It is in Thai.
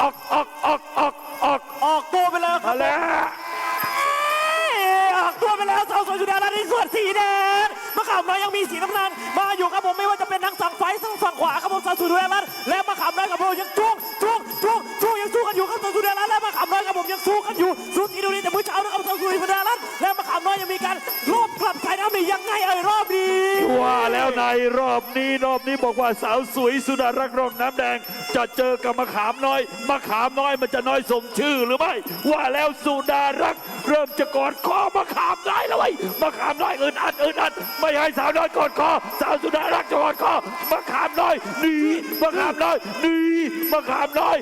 ออกตัวไปแล้วครับ อะไร ออกตัวไปแล้วสาวสวยสุดารัตน์ในส่วนสีแดงมะขามน้อยยังมีสีน้ำเงินมาอยู่ครับผมไม่ว่าจะเป็นทั้งฝั่งไฟทั้งฝั่งขวาครับผมสาวสวยสุดารัตน์และมะขามน้อยกับผมยังจ้วงยังสู้กันอยู่ครับสาวสวยสุดารัตน์และมะขามน้อยกับผมยังสู้กันอยู่สู้ทีดูนี่แต่เมื่อเช้านะครับสาวสวยสุดารัตน์และมะขามน้อยยังมีการรอบกลับสายน้ำนี่ยังไงรอบนี้ ว่าแล้วในรอบนี้บอกว่าสาวสวยสุดารักษ์รองน้ำแดงจะเจอกับมะขามน้อยมันจะน้อยสมชื่อหรือไม่ว่าแล้วสุดารักษ์เริ่มจะกอดคอมะขามน้อยแล้วเว้ยมะขามน้อยอึดอัดไม่ให้สาวน้อยกอดคอสาวสุดารักษ์จะกอดคอมะขามน้อยหนีมะขามน้อยหนีมะขามน้อย